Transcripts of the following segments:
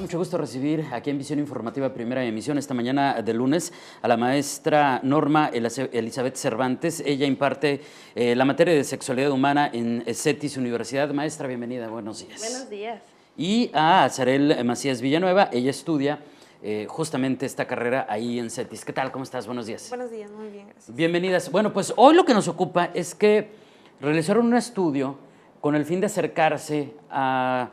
mucho gusto recibir aquí en Visión Informativa Primera Emisión esta mañana de lunes a la maestra Norma Elizabeth Cervantes. Ella imparte la materia de sexualidad humana en CETIS Universidad. Maestra, bienvenida, buenos días. Buenos días. Y a Azarel Macías Villanueva, ella estudia justamente esta carrera ahí en CETIS. ¿Qué tal? ¿Cómo estás? Buenos días. Buenos días, muy bien, gracias. Bienvenidas. Bueno, pues hoy lo que nos ocupa es que realizaron un estudio con el fin de acercarse a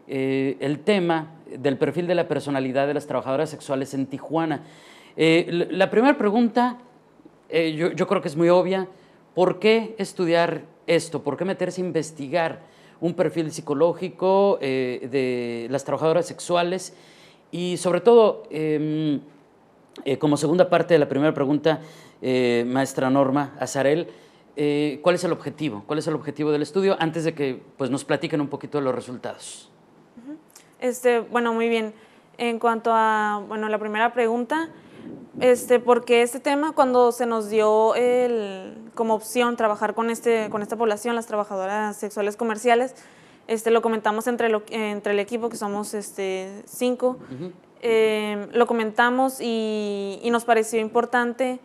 el tema del perfil de la personalidad de las trabajadoras sexuales en Tijuana. La primera pregunta, yo creo que es muy obvia. ¿Por qué estudiar esto? ¿Por qué meterse a investigar un perfil psicológico de las trabajadoras sexuales? Y sobre todo, como segunda parte de la primera pregunta, maestra Norma Azarel, ¿cuál es el objetivo? ¿Cuál es el objetivo del estudio? Antes de que pues, nos platiquen un poquito de los resultados. Bueno, muy bien. En cuanto a la primera pregunta, porque este tema, cuando se nos dio como opción trabajar con esta población, las trabajadoras sexuales comerciales, lo comentamos entre el equipo, que somos 5, lo comentamos y nos pareció importante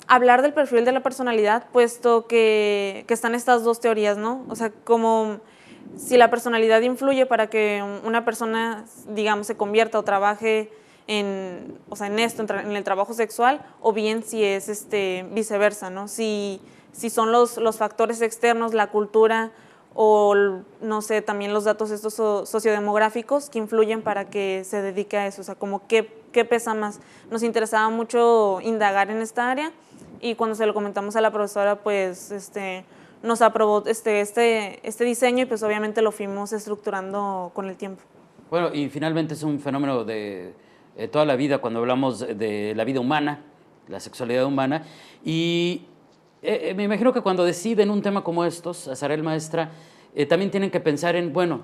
hablar del perfil de la personalidad, puesto que están estas dos teorías, ¿no? O sea, como si la personalidad influye para que una persona, digamos, se convierta o trabaje en el trabajo sexual, o bien si es viceversa, ¿no? Si son los factores externos, la cultura o, no sé, también los datos estos sociodemográficos que influyen para que se dedique a eso, o sea, como qué pesa más. Nos interesaba mucho indagar en esta área y cuando se lo comentamos a la profesora, pues, nos aprobó este diseño y pues obviamente lo fuimos estructurando con el tiempo. Bueno, y finalmente es un fenómeno de toda la vida cuando hablamos de la vida humana, la sexualidad humana, y me imagino que cuando deciden un tema como estos, Azarel, maestra, también tienen que pensar en, bueno,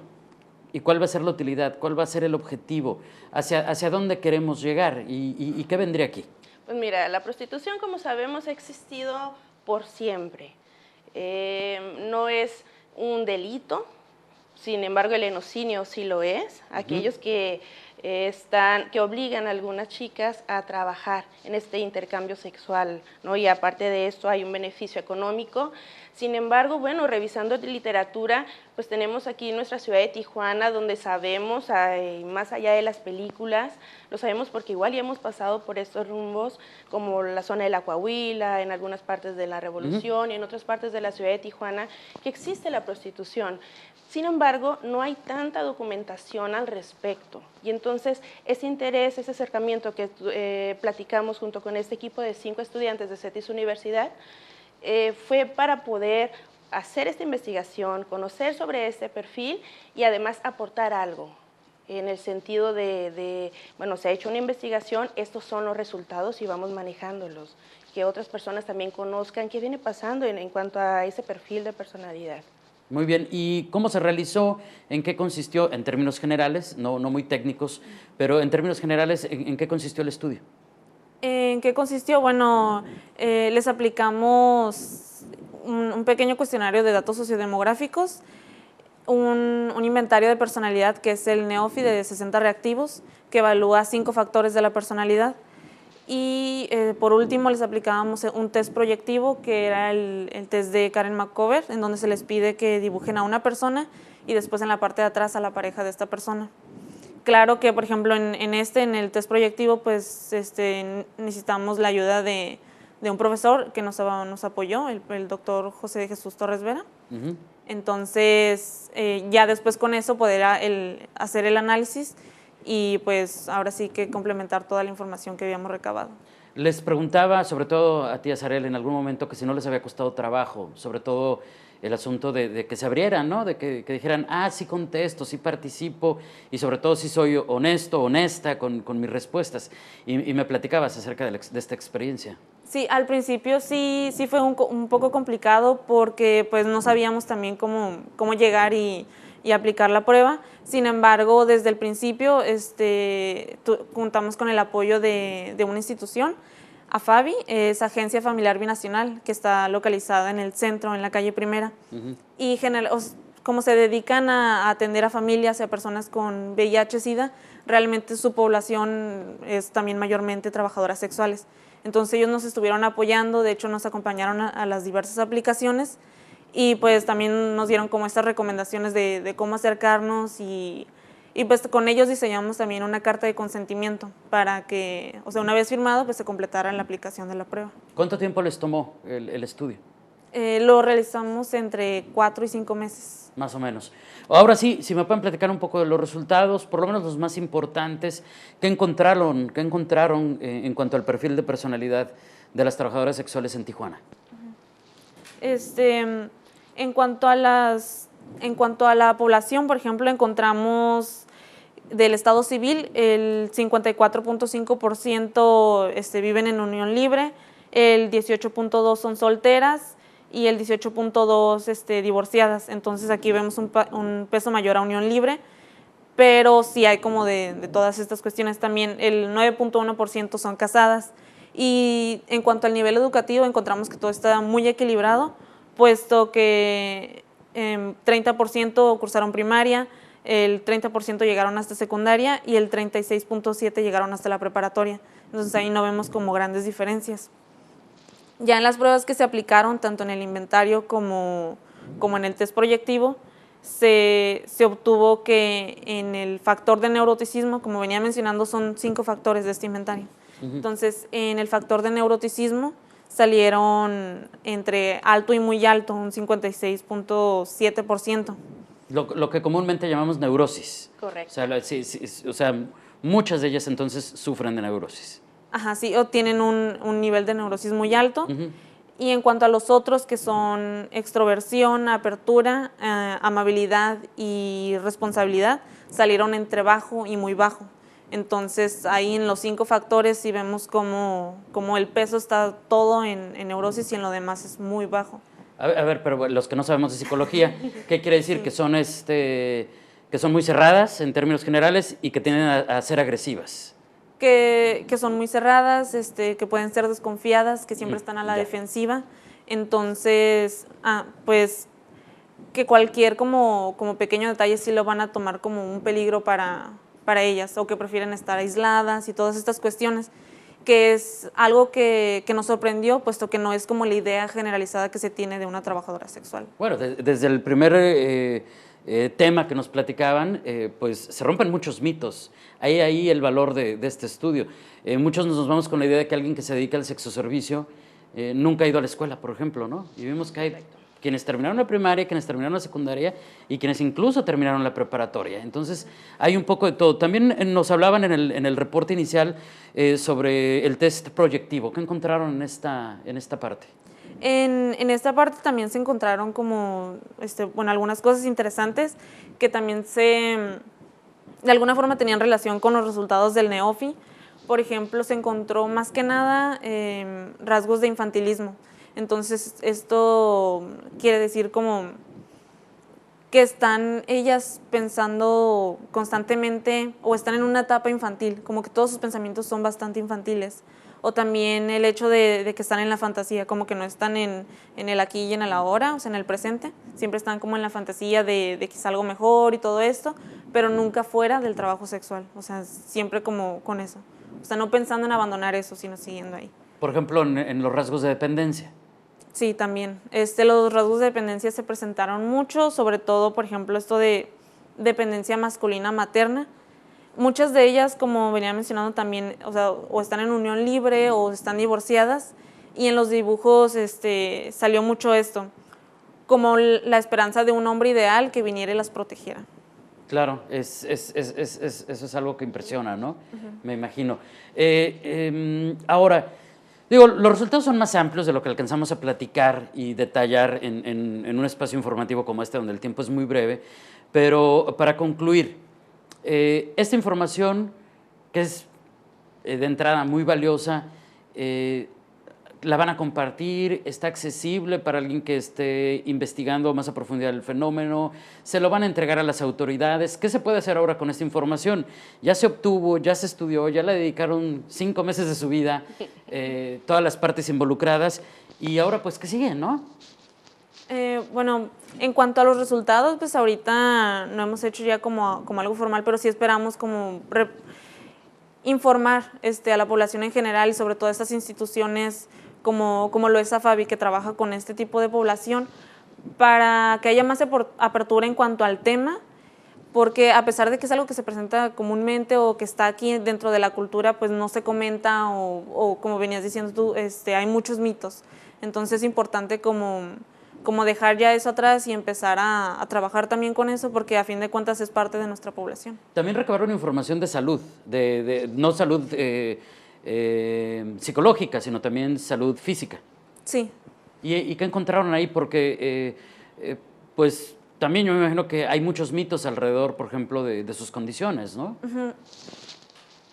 ¿y cuál va a ser la utilidad? ¿Cuál va a ser el objetivo? ¿Hacia dónde queremos llegar? ¿Y qué vendría aquí? Pues mira, la prostitución, como sabemos, ha existido por siempre. No es un delito, sin embargo el enocinio sí lo es. Aquellos que obligan a algunas chicas a trabajar en este intercambio sexual, ¿no? Y aparte de esto hay un beneficio económico. Sin embargo, bueno, revisando literatura, pues tenemos aquí nuestra ciudad de Tijuana, donde sabemos, más allá de las películas, lo sabemos porque igual ya hemos pasado por estos rumbos, como la zona de la Coahuila, en algunas partes de la Revolución y en otras partes de la ciudad de Tijuana, que existe la prostitución. Sin embargo, no hay tanta documentación al respecto. Y entonces, ese interés, ese acercamiento que platicamos junto con este equipo de 5 estudiantes de CETIS Universidad, fue para poder hacer esta investigación, conocer sobre este perfil y además aportar algo. En el sentido bueno, se ha hecho una investigación, estos son los resultados y vamos manejándolos. Que otras personas también conozcan qué viene pasando en cuanto a ese perfil de personalidad. Muy bien, ¿y cómo se realizó? ¿En qué consistió? En términos generales, no muy técnicos, pero en términos generales, ¿en qué consistió el estudio? ¿En qué consistió? Bueno, les aplicamos un pequeño cuestionario de datos sociodemográficos, un inventario de personalidad que es el NEOFI de 60 reactivos, que evalúa 5 factores de la personalidad. Y por último les aplicábamos un test proyectivo, que era el test de Karen McCover, en donde se les pide que dibujen a una persona y después en la parte de atrás a la pareja de esta persona. Claro que, por ejemplo, en el test proyectivo, pues necesitamos la ayuda de un profesor que nos apoyó, el doctor José de Jesús Torres Vera. Entonces, ya después con eso poder hacer el análisis y pues ahora sí que complementar toda la información que habíamos recabado. Les preguntaba, sobre todo a ti, Azarel, en algún momento que si no les había costado trabajo, sobre todo el asunto de que se abrieran, ¿no? De que dijeran, sí contesto, sí participo y sobre todo sí soy honesto, honesta con mis respuestas. Y me platicabas acerca de esta experiencia. Sí, al principio sí fue un poco complicado porque pues no sabíamos también cómo llegar y aplicar la prueba. Sin embargo, desde el principio contamos con el apoyo de una institución, AFABI, es Agencia Familiar Binacional, que está localizada en el centro, en la calle Primera. Y como se dedican a atender a familias y a personas con VIH-Sida, realmente su población es también mayormente trabajadoras sexuales. Entonces ellos nos estuvieron apoyando, de hecho nos acompañaron a las diversas aplicaciones y pues también nos dieron como estas recomendaciones de cómo acercarnos y pues con ellos diseñamos también una carta de consentimiento para que, o sea, una vez firmado, pues se completara la aplicación de la prueba. ¿Cuánto tiempo les tomó el estudio? Lo realizamos entre 4 y 5 meses. Más o menos. Ahora sí, si me pueden platicar un poco de los resultados, por lo menos los más importantes, ¿qué encontraron en cuanto al perfil de personalidad de las trabajadoras sexuales en Tijuana? En cuanto a la población, por ejemplo, encontramos del estado civil el 54.5% viven en unión libre, el 18.2% son solteras y el 18.2% divorciadas. Entonces aquí vemos un peso mayor a unión libre, pero sí hay como de todas estas cuestiones también. El 9.1% son casadas. Y en cuanto al nivel educativo, encontramos que todo está muy equilibrado, puesto que 30% cursaron primaria, el 30% llegaron hasta secundaria y el 36.7% llegaron hasta la preparatoria. Entonces ahí no vemos como grandes diferencias. Ya en las pruebas que se aplicaron, tanto en el inventario como en el test proyectivo, se obtuvo que en el factor de neuroticismo, como venía mencionando, son 5 factores de este inventario. Entonces, en el factor de neuroticismo salieron entre alto y muy alto, un 56.7%. Lo que comúnmente llamamos neurosis. Correcto. O sea, muchas de ellas entonces sufren de neurosis. Ajá, sí, o tienen un nivel de neurosis muy alto. Y en cuanto a los otros, que son extroversión, apertura, amabilidad y responsabilidad, salieron entre bajo y muy bajo. Entonces, ahí en los 5 factores sí vemos como el peso está todo en neurosis y en lo demás es muy bajo. A ver, pero los que no sabemos de psicología, ¿qué quiere decir? Que son muy cerradas en términos generales y que tienden a ser agresivas. Que son muy cerradas, que pueden ser desconfiadas, que siempre están a la defensiva. Entonces, pues que cualquier como pequeño detalle sí lo van a tomar como un peligro para ellas, o que prefieren estar aisladas y todas estas cuestiones, que es algo que nos sorprendió, puesto que no es como la idea generalizada que se tiene de una trabajadora sexual. Bueno, desde el primer tema que nos platicaban, pues se rompen muchos mitos. Ahí el valor de este estudio. Muchos nos vamos con la idea de que alguien que se dedica al sexoservicio nunca ha ido a la escuela, por ejemplo, ¿no? Y vimos que hay quienes terminaron la primaria, quienes terminaron la secundaria y quienes incluso terminaron la preparatoria. Entonces, hay un poco de todo. También nos hablaban en el reporte inicial sobre el test proyectivo. ¿Qué encontraron en esta parte? En esta parte también se encontraron como, algunas cosas interesantes que también de alguna forma tenían relación con los resultados del NEOFI. Por ejemplo, se encontró más que nada rasgos de infantilismo. Entonces, esto quiere decir como que están ellas pensando constantemente o están en una etapa infantil, como que todos sus pensamientos son bastante infantiles. O también el hecho de que están en la fantasía, como que no están en el aquí y en el ahora, o sea, en el presente. Siempre están como en la fantasía de que es algo mejor y todo esto, pero nunca fuera del trabajo sexual. O sea, siempre como con eso. O sea, no pensando en abandonar eso, sino siguiendo ahí. Por ejemplo, en los rasgos de dependencia. Sí, también. Los rasgos de dependencia se presentaron mucho, sobre todo, por ejemplo, esto de dependencia masculina materna. Muchas de ellas, como venía mencionando también, o están en unión libre o están divorciadas, y en los dibujos salió mucho esto, como la esperanza de un hombre ideal que viniera y las protegiera. Claro, eso es algo que impresiona, ¿no? Me imagino. Ahora, digo, los resultados son más amplios de lo que alcanzamos a platicar y detallar en un espacio informativo como este, donde el tiempo es muy breve, pero para concluir, esta información, que es de entrada muy valiosa, la van a compartir, está accesible para alguien que esté investigando más a profundidad el fenómeno, se lo van a entregar a las autoridades. ¿Qué se puede hacer ahora con esta información? Ya se obtuvo, ya se estudió, ya le dedicaron 5 meses de su vida, todas las partes involucradas, y ahora pues, ¿qué sigue, no? Bueno, en cuanto a los resultados, pues ahorita no hemos hecho ya como algo formal, pero sí esperamos como informar a la población en general y sobre todo a estas instituciones como lo es AFABI, que trabaja con este tipo de población, para que haya más apertura en cuanto al tema, porque a pesar de que es algo que se presenta comúnmente o que está aquí dentro de la cultura, pues no se comenta o como venías diciendo tú, hay muchos mitos. Entonces es importante como dejar ya eso atrás y empezar a trabajar también con eso, porque a fin de cuentas es parte de nuestra población. También recabaron información de salud, no salud psicológica, sino también salud física. Sí. ¿Y qué encontraron ahí? Porque, pues, también yo me imagino que hay muchos mitos alrededor, por ejemplo, de sus condiciones, ¿no? Uh-huh.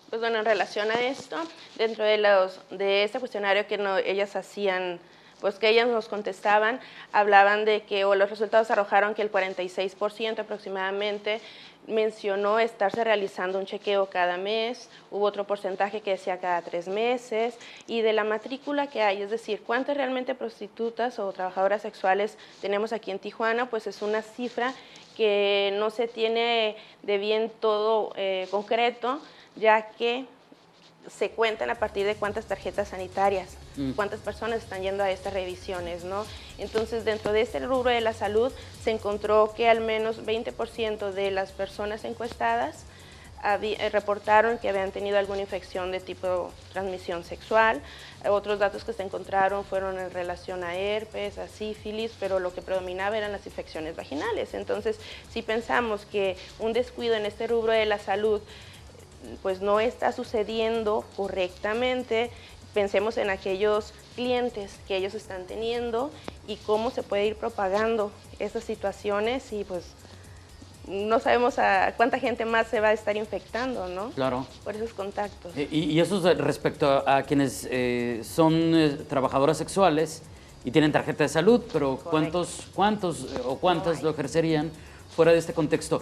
Pues bueno, en relación a esto, dentro de este cuestionario que ellas hacían, pues que ellas nos contestaban, hablaban de que, o los resultados arrojaron que el 46% aproximadamente mencionó estarse realizando un chequeo cada mes, hubo otro porcentaje que decía cada 3 meses, y de la matrícula que hay, es decir, cuántas realmente prostitutas o trabajadoras sexuales tenemos aquí en Tijuana, pues es una cifra que no se tiene de bien todo concreto, ya que se cuentan a partir de cuántas tarjetas sanitarias, cuántas personas están yendo a estas revisiones, ¿no? Entonces, dentro de este rubro de la salud, se encontró que al menos 20% de las personas encuestadas reportaron que habían tenido alguna infección de tipo transmisión sexual. Otros datos que se encontraron fueron en relación a herpes, a sífilis, pero lo que predominaba eran las infecciones vaginales. Entonces, si pensamos que un descuido en este rubro de la salud pues no está sucediendo correctamente, pensemos en aquellos clientes que ellos están teniendo y cómo se puede ir propagando esas situaciones, y pues no sabemos a cuánta gente más se va a estar infectando, ¿no? Claro. Por esos contactos. Y eso es respecto a quienes son trabajadoras sexuales y tienen tarjeta de salud, pero ¿cuántos o cuántas lo ejercerían fuera de este contexto?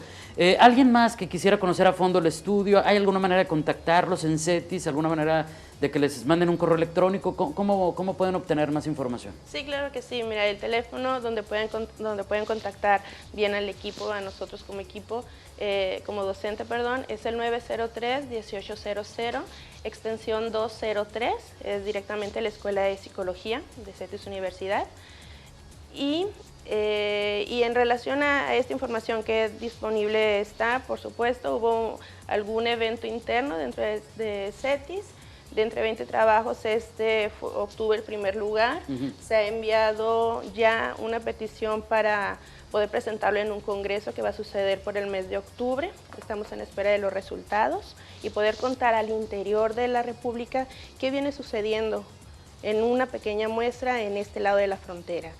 ¿Alguien más que quisiera conocer a fondo el estudio? ¿Hay alguna manera de contactarlos en CETIS? ¿Alguna manera de que les manden un correo electrónico? ¿Cómo pueden obtener más información? Sí, claro que sí. Mira, el teléfono donde pueden contactar bien al equipo, a nosotros como equipo, como docente, perdón, es el 903-1800, extensión 203, es directamente la Escuela de Psicología de CETIS Universidad. Y en relación a esta información que disponible está, por supuesto, hubo algún evento interno dentro de CETIS. De entre 20 trabajos, obtuvo el primer lugar. Se ha enviado ya una petición para poder presentarlo en un congreso que va a suceder por el mes de octubre. Estamos en espera de los resultados y poder contar al interior de la República qué viene sucediendo en una pequeña muestra en este lado de la frontera.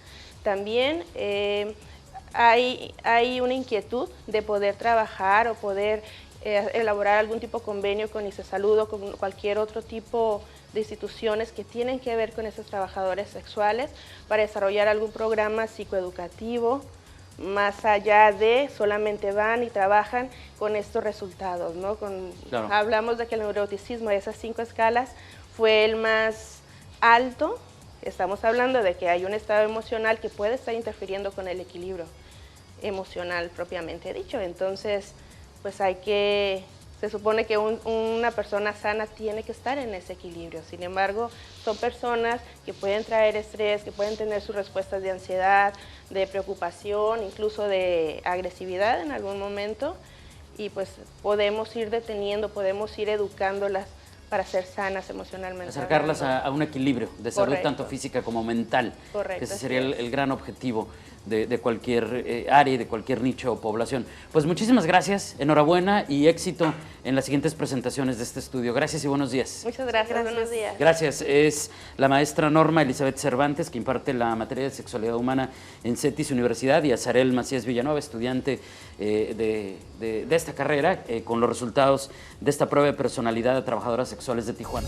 También hay una inquietud de poder trabajar o poder elaborar algún tipo de convenio con ICESalud o con cualquier otro tipo de instituciones que tienen que ver con esos trabajadores sexuales para desarrollar algún programa psicoeducativo, más allá de solamente van y trabajan con estos resultados, ¿no? Claro. Hablamos de que el neuroticismo de esas 5 escalas fue el más alto. Estamos hablando de que hay un estado emocional que puede estar interfiriendo con el equilibrio emocional propiamente dicho. Entonces, pues se supone que una persona sana tiene que estar en ese equilibrio. Sin embargo, son personas que pueden traer estrés, que pueden tener sus respuestas de ansiedad, de preocupación, incluso de agresividad en algún momento, y pues podemos ir deteniendo, podemos ir educándolas para ser sanas emocionalmente. Acercarlas a un equilibrio de salud. Correcto. Tanto física como mental. Correcto. Ese sería el gran objetivo de cualquier área y de cualquier nicho o población. Pues muchísimas gracias, enhorabuena y éxito en las siguientes presentaciones de este estudio. Gracias y buenos días. Muchas gracias. Buenos días. Gracias. Es la maestra Norma Elizabeth Cervantes, que imparte la materia de sexualidad humana en CETIS Universidad, y Azarel Macías Villanueva, estudiante de esta carrera, con los resultados de esta prueba de personalidad de trabajadoras sexuales de Tijuana.